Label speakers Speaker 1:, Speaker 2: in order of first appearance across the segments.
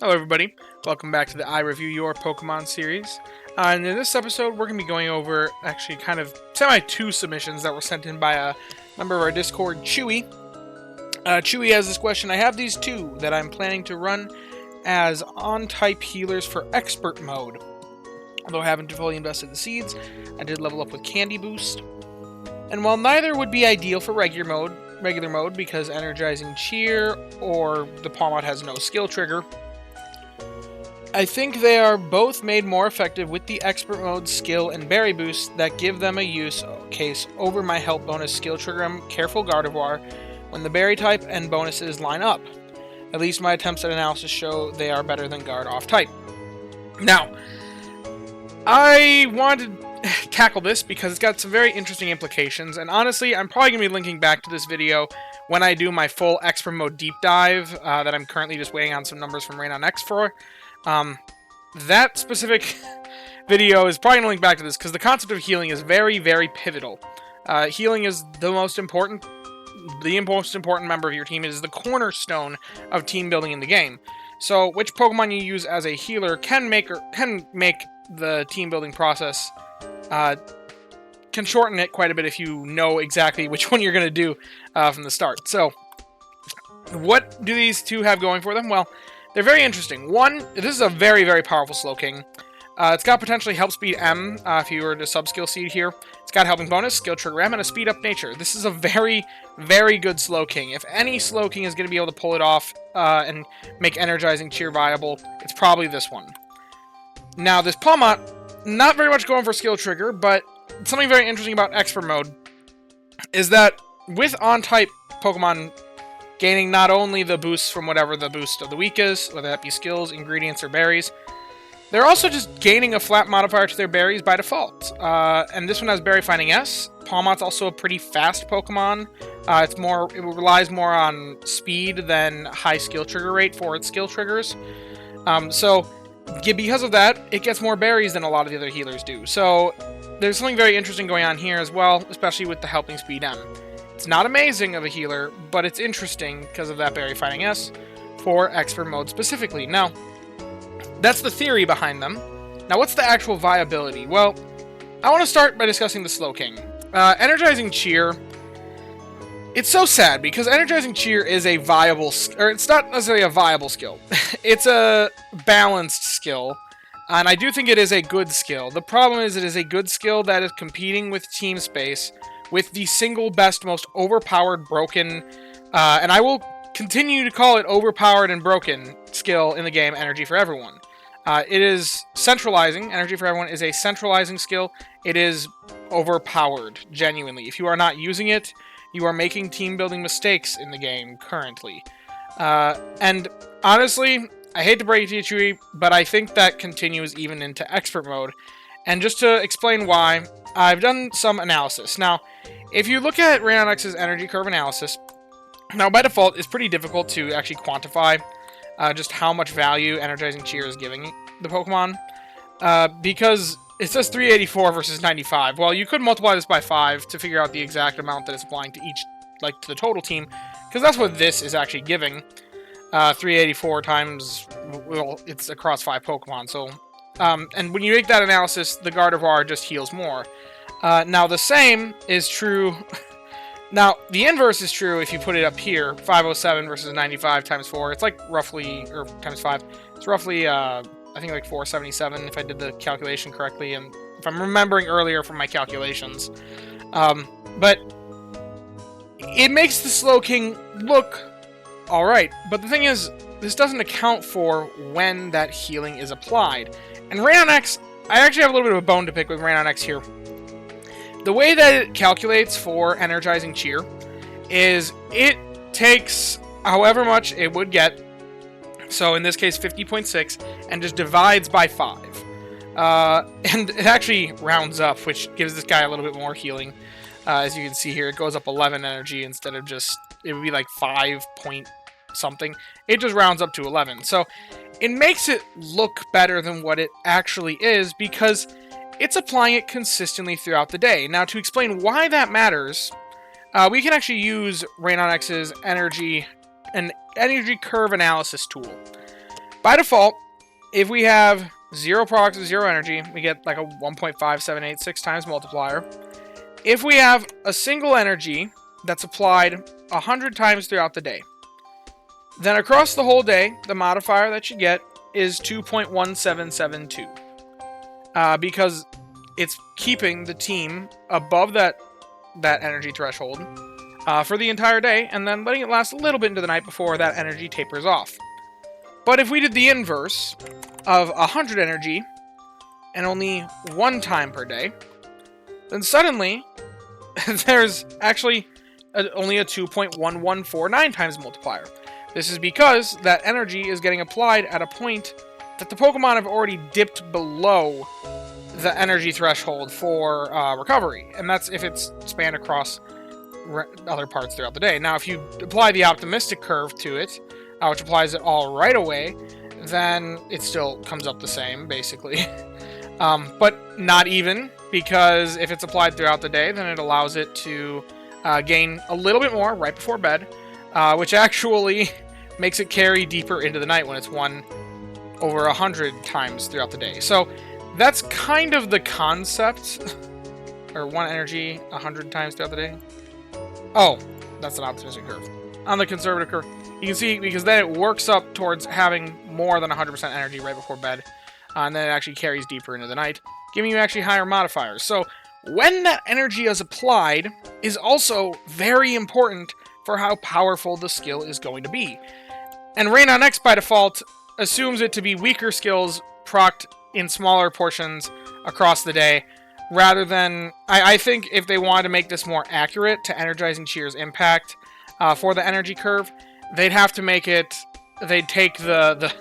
Speaker 1: Hello everybody, welcome back to the I Review Your Pokemon series. And in this episode, we're going to be going over actually kind of two submissions that were sent in by a member of our Discord, Chewy. Chewy has this question: I have these two that I'm planning to run as on-type healers for Expert Mode. Although I haven't fully invested the seeds, I did level up with Candy Boost. And while neither would be ideal for regular mode because Energizing Cheer or the Palomoth has no skill trigger, I think they are both made more effective with the Expert Mode skill and Berry Boost that give them a use case over my Help bonus skill trigger and Careful Gardevoir when the Berry type and bonuses line up. At least my attempts at analysis show they are better than Guard off type. Now, I wanted to tackle this because it's got some very interesting implications, and honestly, I'm probably going to be linking back to this video when I do my full Expert Mode deep dive that I'm currently just waiting on some numbers from Rain on X for. That specific video is probably going to link back to this because the concept of healing is very, very pivotal. Healing is the most important member of your team. It is the cornerstone of team building in the game. So, which Pokemon you use as a healer can make the team building process, can shorten it quite a bit if you know exactly which one you're going to do from the start. So, what do these two have going for them? Well, they're very interesting. One, this is a very, very powerful Slowking. It's got potentially Help Speed M if you were to sub-skill seed here. It's got Helping Bonus, Skill Trigger M, and a Speed Up Nature. This is a very, very good Slowking. If any Slowking is going to be able to pull it off and make Energizing Cheer viable, it's probably this one. Now, this Palomoth, not very much going for Skill Trigger, but something very interesting about Expert Mode is that with on-type Pokemon gaining not only the boosts from whatever the boost of the week is, whether that be skills, ingredients, or berries, they're also just gaining a flat modifier to their berries by default. And this one has Berry Finding S. Palomoth's also a pretty fast Pokemon. It relies more on speed than high skill trigger rate for its skill triggers. Because of that, it gets more berries than a lot of the other healers do. So there's something very interesting going on here as well, especially with the Helping Speed M. It's not amazing of a healer, but it's interesting because of that Berry Finding S for Expert Mode specifically. Now, that's the theory behind them. Now, what's the actual viability? Well, I want to start by discussing the Slowking. Energizing Cheer. It's so sad because Energizing Cheer is a viable, or it's not necessarily a viable skill. It's a balanced skill, and I do think it is a good skill. The problem is it is a good skill that is competing with Team Space with the single best, most overpowered, broken, and I will continue to call it overpowered and broken skill in the game, Energy for Everyone. It is centralizing. Energy for Everyone is a centralizing skill. It is overpowered, genuinely. If you are not using it, you are making team-building mistakes in the game currently. And honestly, I hate to break it to you, Chewy, but I think that continues even into Expert Mode. And just to explain why, I've done some analysis. Now, if you look at Rain on X's energy curve analysis, now by default, it's pretty difficult to actually quantify just how much value Energizing Cheer is giving the Pokemon, because it says 384 versus 95. Well, you could multiply this by 5 to figure out the exact amount that it's applying to each, to the total team, because that's what this is actually giving. 384 times, well, it's across 5 Pokemon, so... and when you make that analysis, the Gardevoir just heals more. Now, the same is true... Now, the inverse is true if you put it up here. 507 versus 95 times 4. It's like roughly... Or times 5. It's roughly, I think like 477 if I did the calculation correctly. And if I'm remembering earlier from my calculations. But it makes the Slowking look alright. But the thing is, this doesn't account for when that healing is applied. And Rain on X, I actually have a little bit of a bone to pick with Rain on X here. The way that it calculates for Energizing Cheer is it takes however much it would get, so in this case 50.6, and just divides by 5. And it actually rounds up, which gives this guy a little bit more healing. As you can see here, it goes up 11 energy instead of just, it would be like 5 point something. It just rounds up to 11. So it makes it look better than what it actually is because it's applying it consistently throughout the day. Now, to explain why that matters, we can actually use Rain on X's energy curve analysis tool. By default, if we have 0 procs, 0 energy, we get like a 1.5786 times multiplier. If we have a single energy that's applied 100 times throughout the day, then across the whole day, the modifier that you get is 2.1772. Because it's keeping the team above that energy threshold for the entire day, and then letting it last a little bit into the night before that energy tapers off. But if we did the inverse of 100 energy and only 1 time per day, then suddenly there's actually only a 2.1149 times multiplier. This is because that energy is getting applied at a point that the Pokemon have already dipped below the energy threshold for recovery, and that's if it's spanned across other parts throughout the day. Now, if you apply the optimistic curve to it, which applies it all right away, then it still comes up the same, basically. But not even, because if it's applied throughout the day, then it allows it to gain a little bit more right before bed, which actually makes it carry deeper into the night when it's 1 over 100 times throughout the day. So that's kind of the concept. Or 1 energy 100 times throughout the day. Oh, that's an optimistic curve. On the conservative curve, you can see, because then it works up towards having more than 100% energy right before bed, and then it actually carries deeper into the night, giving you actually higher modifiers. So when that energy is applied is also very important for how powerful the skill is going to be. And Rain on X by default assumes it to be weaker skills procced in smaller portions across the day, rather than... I think if they wanted to make this more accurate to Energizing Cheer's impact for the energy curve, they'd have to make it... They'd take the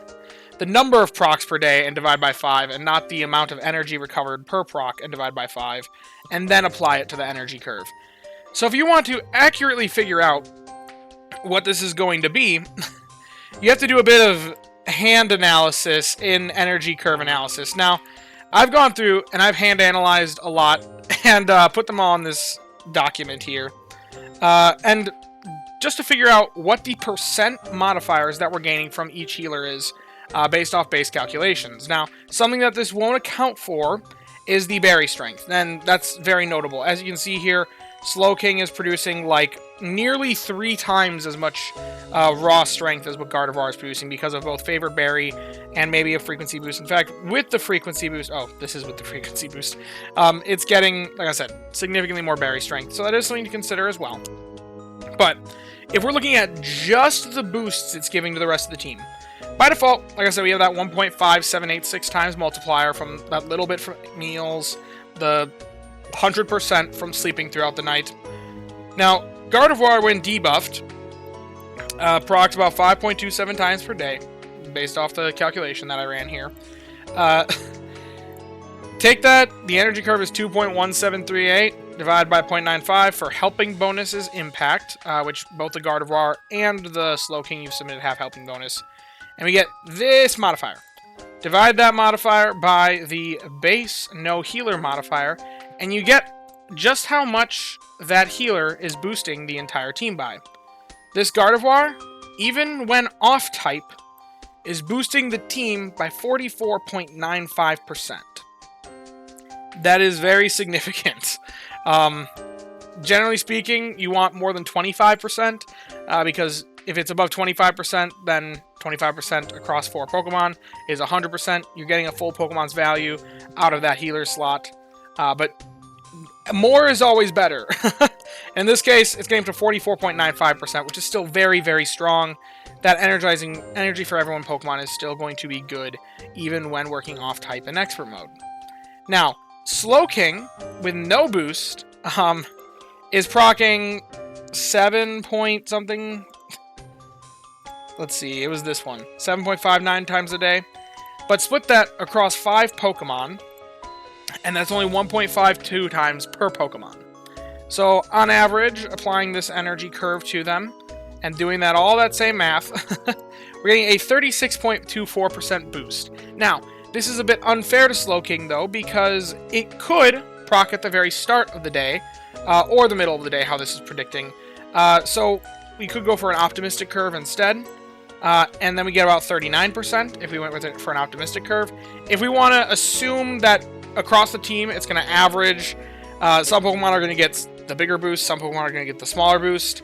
Speaker 1: number of procs per day and divide by 5, and not the amount of energy recovered per proc and divide by 5, and then apply it to the energy curve. So if you want to accurately figure out what this is going to be, you have to do a bit of hand analysis in energy curve analysis. Now, I've gone through and I've hand analyzed a lot and put them all in this document here. And just to figure out what the percent modifiers that we're gaining from each healer is based off base calculations. Now, something that this won't account for is the berry strength, and that's very notable. As you can see here, Slowking is producing like nearly 3 times as much raw strength as what Gardevoir is producing because of both favored berry and maybe a frequency boost. In fact, with the frequency boost, oh, this is with the frequency boost, it's getting, like I said, significantly more berry strength. So that is something to consider as well. But if we're looking at just the boosts it's giving to the rest of the team, by default, like I said, we have that 1.5786 times multiplier from that little bit from meals, the 100% from sleeping throughout the night. Now, Gardevoir, when debuffed, procs about 5.27 times per day, based off the calculation that I ran here. Take that, the energy curve is 2.1738, divided by 0.95 for helping bonuses impact, which both the Gardevoir and the Slowking you've submitted have helping bonus. And we get this modifier. Divide that modifier by the base no healer modifier, and you get just how much that healer is boosting the entire team by. This Gardevoir, even when off-type, is boosting the team by 44.95%. That is very significant. Generally speaking, you want more than 25%, because if it's above 25%, then 25% across 4 Pokemon is 100%. You're getting a full Pokemon's value out of that healer slot. But more is always better. In this case, it's getting to 44.95%, which is still very, very strong. That energizing energy for everyone Pokemon is still going to be good, even when working off-type in Expert Mode. Now, Slowking, with no boost, is proccing 7 point something. Let's see, it was this one. 7.59 times a day. But split that across 5 Pokemon, and that's only 1.52 times per Pokemon. So, on average, applying this energy curve to them, and doing that all that same math, we're getting a 36.24% boost. Now, this is a bit unfair to Slowking, though, because it could proc at the very start of the day, or the middle of the day, how this is predicting. So, we could go for an optimistic curve instead. And then we get about 39% if we went with it for an optimistic curve. If we want to assume that across the team it's going to average, some Pokemon are going to get the bigger boost, some Pokemon are going to get the smaller boost,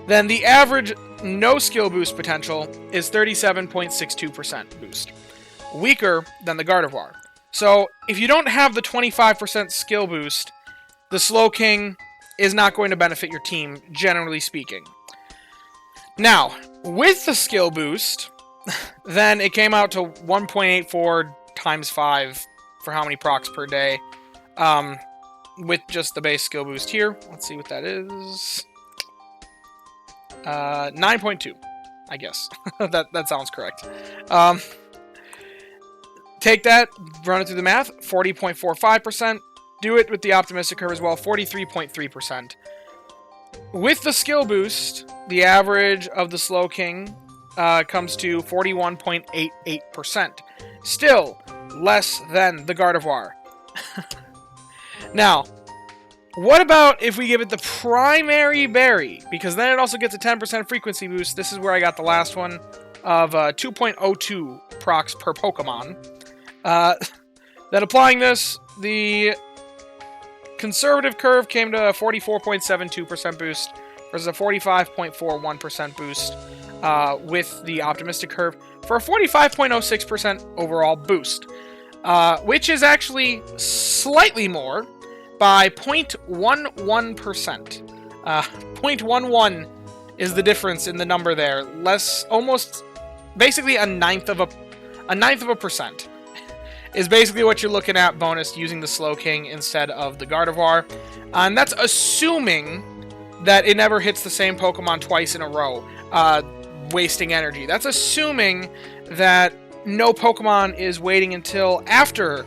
Speaker 1: then the average no skill boost potential is 37.62% boost. Weaker than the Gardevoir. So if you don't have the 25% skill boost, the Slowking is not going to benefit your team, generally speaking. Now, with the skill boost, then it came out to 1.84 times 5 for how many procs per day, with just the base skill boost here. Let's see what that is. 9.2, I guess. that sounds correct. Take that, run it through the math, 40.45%. Do it with the optimistic curve as well, 43.3%. With the skill boost, the average of the Slowking comes to 41.88%. Still less than the Gardevoir. Now, what about if we give it the primary berry? Because then it also gets a 10% frequency boost. This is where I got the last one of 2.02 procs per Pokemon. Then applying this, the conservative curve came to a 44.72% boost versus a 45.41% boost with the optimistic curve for a 45.06% overall boost, which is actually slightly more by 0.11%. 0.11 is the difference in the number there. Almost, basically a ninth of a percent is basically what you're looking at bonus using the Slowking instead of the Gardevoir. And that's assuming that it never hits the same Pokemon twice in a row, wasting energy. That's assuming that no Pokemon is waiting until after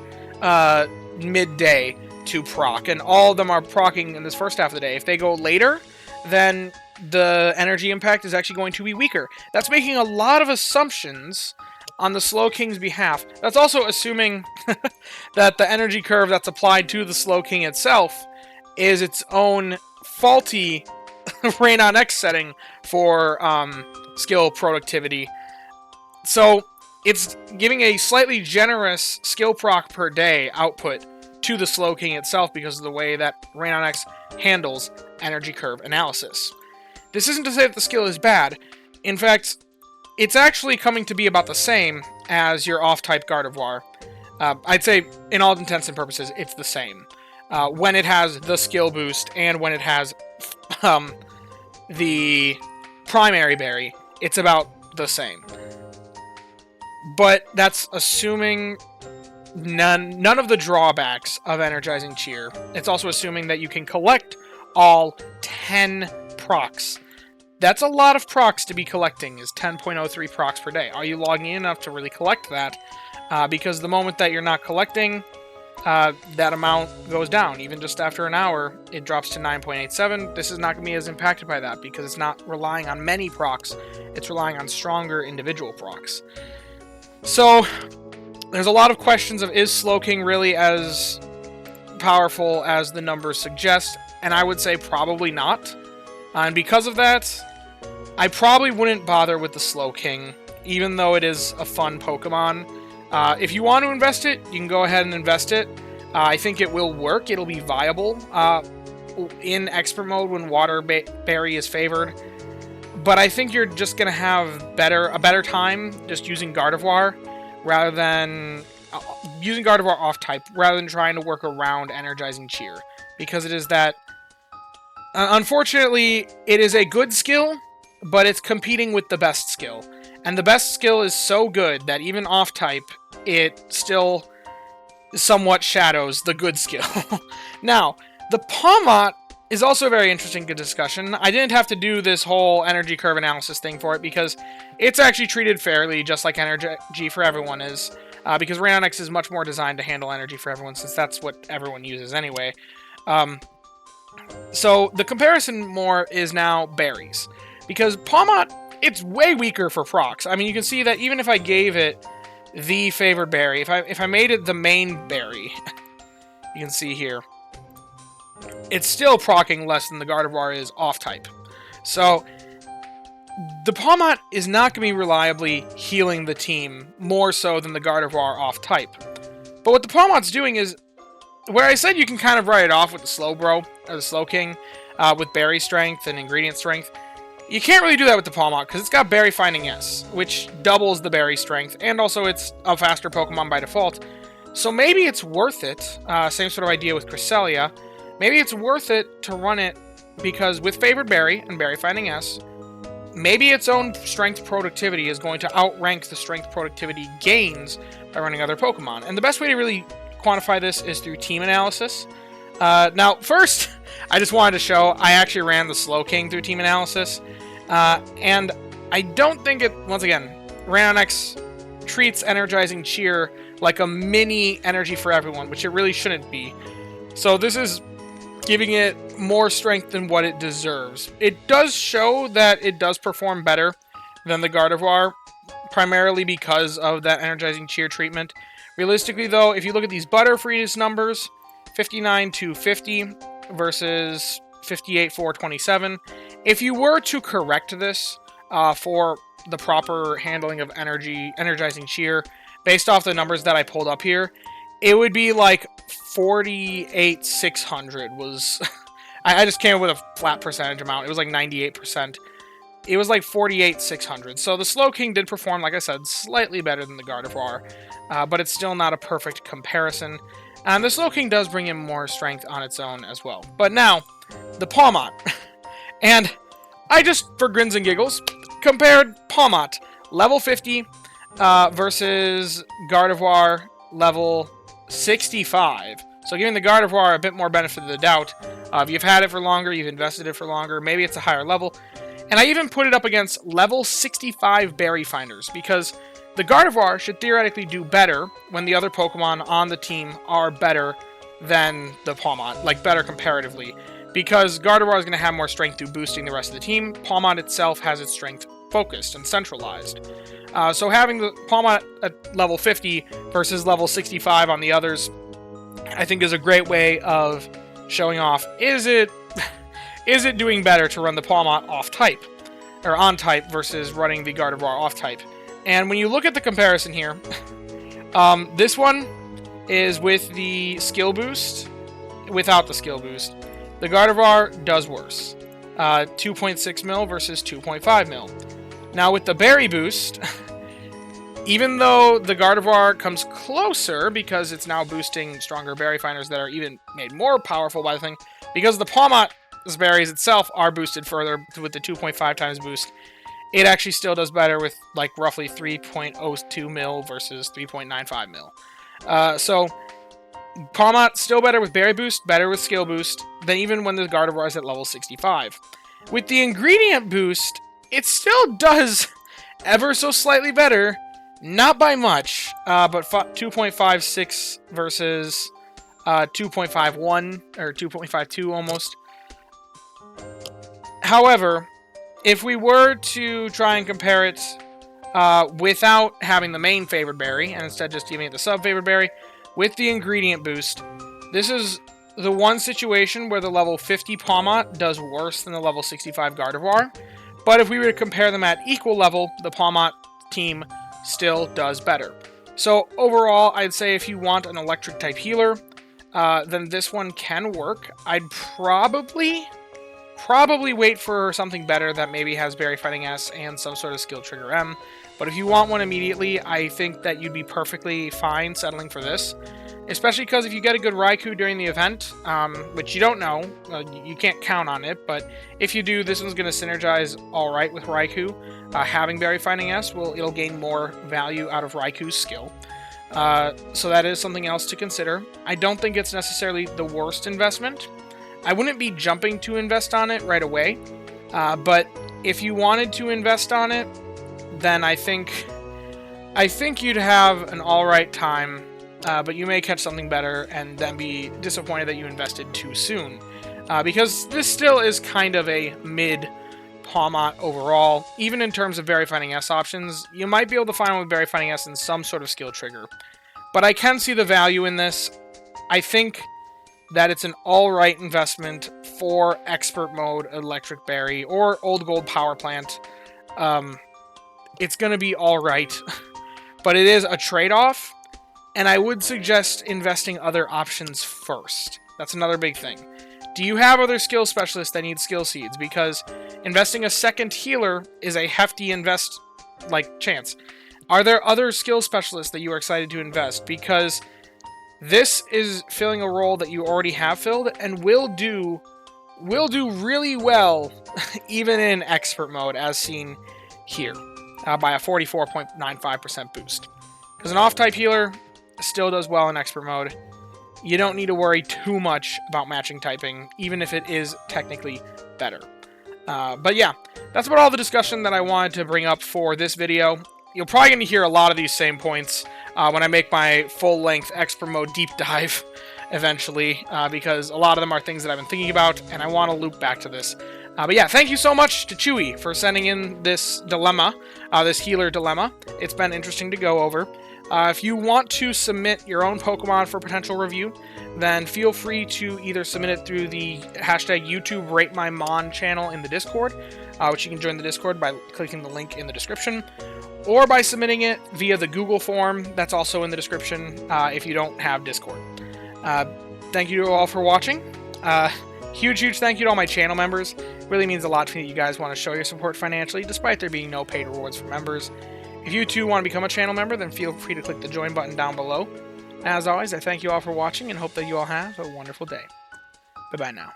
Speaker 1: midday to proc, and all of them are procking in this first half of the day. If they go later, then the energy impact is actually going to be weaker. That's making a lot of assumptions on the Slowking's behalf. That's also assuming that the energy curve that's applied to the Slowking itself is its own faulty Rain on X setting for skill productivity. So it's giving a slightly generous skill proc per day output to the Slowking itself because of the way that Rain on X handles energy curve analysis. This isn't to say that the skill is bad. In fact, it's actually coming to be about the same as your off-type Gardevoir. I'd say, in all intents and purposes, it's the same. When it has the skill boost and when it has the primary berry, it's about the same. But that's assuming none of the drawbacks of Energizing Cheer. It's also assuming that you can collect all 10 procs. That's a lot of procs to be collecting, is 10.03 procs per day. Are you logging in enough to really collect that? Because the moment that you're not collecting, that amount goes down. Even just after an hour, it drops to 9.87. This is not going to be as impacted by that because it's not relying on many procs. It's relying on stronger individual procs. So, there's a lot of questions of, is Slowking really as powerful as the numbers suggest? And I would say probably not. And because of that, I probably wouldn't bother with the Slowking, even though it is a fun Pokemon. If you want to invest it, you can go ahead and invest it. I think it will work. It'll be viable in Expert Mode when Water Berry is favored. But I think you're just going to have a better time just using Gardevoir rather than using Gardevoir off-type rather than trying to work around Energizing Cheer. Because it is that... unfortunately, it is a good skill, but it's competing with the best skill. And the best skill is so good that even off-type, it still somewhat shadows the good skill. Now, the Palomoth is also a very interesting good discussion. I didn't have to do this whole energy curve analysis thing for it because it's actually treated fairly, just like Energy for Everyone is. Because Rain on X is much more designed to handle energy for everyone, since that's what everyone uses anyway. So the comparison more is now berries. Because Palomoth, it's way weaker for procs. I mean, you can see that even if I gave it the favored berry, if I made it the main berry, you can see here, it's still proccing less than the Gardevoir is off-type. So, the Palomoth is not going to be reliably healing the team more so than the Gardevoir off-type. But what the Palomoth's doing is, where I said you can kind of write it off with the Slowbro, or the Slowking, with Berry Strength and Ingredient Strength, you can't really do that with the Palomoth, because it's got Berry Finding S, which doubles the Berry Strength, and also it's a faster Pokemon by default. So maybe it's worth it, same sort of idea with Cresselia, maybe it's worth it to run it, because with Favored Berry and Berry Finding S, maybe its own strength productivity is going to outrank the strength productivity gains by running other Pokemon. And the best way to really quantify this is through team analysis. Now, first, I just wanted to show I actually ran the Slowking through team analysis. And I don't think it, once again, Ranonex treats Energizing Cheer like a mini energy for everyone, which it really shouldn't be. So this is giving it more strength than what it deserves. It does show that it does perform better than the Gardevoir, primarily because of that Energizing Cheer treatment. Realistically, though, if you look at these Butterfree's numbers, 59 to 50 versus 58 for 27, if you were to correct this for the proper handling of Energizing Cheer, based off the numbers that I pulled up here, it would be like 48,600 was... I just came up with a flat percentage amount. It was like 98%. It was like 48,600. So the Slowking did perform, like I said, slightly better than the Gardevoir, but it's still not a perfect comparison. And the Slowking does bring in more strength on its own as well. But now, the Palomoth. And I just, for grins and giggles, compared Palomoth level 50 versus Gardevoir level 65. So giving the Gardevoir a bit more benefit of the doubt. If you've had it for longer, you've invested it for longer, maybe it's a higher level. And I even put it up against level 65 Berry Finders, because the Gardevoir should theoretically do better when the other Pokemon on the team are better than the Palomoth, like better comparatively. Because Gardevoir is going to have more strength through boosting the rest of the team. Palomoth itself has its strength focused and centralized. So having the Palomoth at level 50 versus level 65 on the others, I think is a great way of showing off, is it doing better to run the Palomoth off-type, or on-type, versus running the Gardevoir off-type? And when you look at the comparison here, this one is with the skill boost, without the skill boost. The Gardevoir does worse. 2.6 mil versus 2.5 mil. Now with the berry boost, even though the Gardevoir comes closer because it's now boosting stronger berry finders that are even made more powerful by the thing, because the Palomoth's berries itself are boosted further with the 2.5 times boost, it actually still does better with like roughly 3.02 mil versus 3.95 mil. So Palomoth still better with berry boost, better with skill boost than even when the Gardevoir is at level 65. With the ingredient boost, it still does ever so slightly better, not by much, but 2.56 versus 2.51 or 2.52 almost. However, if we were to try and compare it without having the main favored berry, and instead just giving it the sub-favored berry, with the ingredient boost, this is the one situation where the level 50 Palomoth does worse than the level 65 Gardevoir. But if we were to compare them at equal level, the Palomoth team still does better. So overall, I'd say if you want an electric-type healer, then this one can work. I'd probably wait for something better that maybe has Berry Fighting S and some sort of Skill Trigger M. But if you want one immediately, I think that you'd be perfectly fine settling for this. Especially because if you get a good Raikou during the event, which you don't know, you can't count on it, but if you do, this one's going to synergize alright with Raikou. Having Berry Finding S, it'll gain more value out of Raikou's skill. So that is something else to consider. I don't think it's necessarily the worst investment. I wouldn't be jumping to invest on it right away, but if you wanted to invest on it, then I think you'd have an alright time, but you may catch something better and then be disappointed that you invested too soon. Because this still is kind of a mid Palomoth overall. Even in terms of Berry Finding S options, you might be able to find one with Berry Finding S and some sort of skill trigger. But I can see the value in this. I think that it's an alright investment for Expert Mode Electric Berry or Old Gold Power Plant. it's going to be alright. But it is a trade-off, and I would suggest investing other options first. That's another big thing. Do you have other skill specialists that need skill seeds? Because investing a second healer is a hefty chance. Are there other skill specialists that you are excited to invest? Because this is filling a role that you already have filled and will do really well even in expert mode, as seen here, by a 44.95% boost. Because an off-type healer still does well in expert mode. You don't need to worry too much about matching typing, even if it is technically better. But yeah, that's about all the discussion that I wanted to bring up for this video. You're probably going to hear a lot of these same points when I make my full-length expert mode deep dive eventually, because a lot of them are things that I've been thinking about, and I want to loop back to this. But yeah, thank you so much to Chewy for sending in this dilemma, this healer dilemma. It's been interesting to go over. If you want to submit your own Pokemon for potential review, then feel free to either submit it through the hashtag YouTube RateMyMon channel in the Discord, which you can join the Discord by clicking the link in the description, or by submitting it via the Google form that's also in the description if you don't have Discord. Thank you all for watching. Huge thank you to all my channel members. It really means a lot to me that you guys want to show your support financially, despite there being no paid rewards for members. If you too want to become a channel member, then feel free to click the join button down below. As always, I thank you all for watching and hope that you all have a wonderful day. Bye-bye now.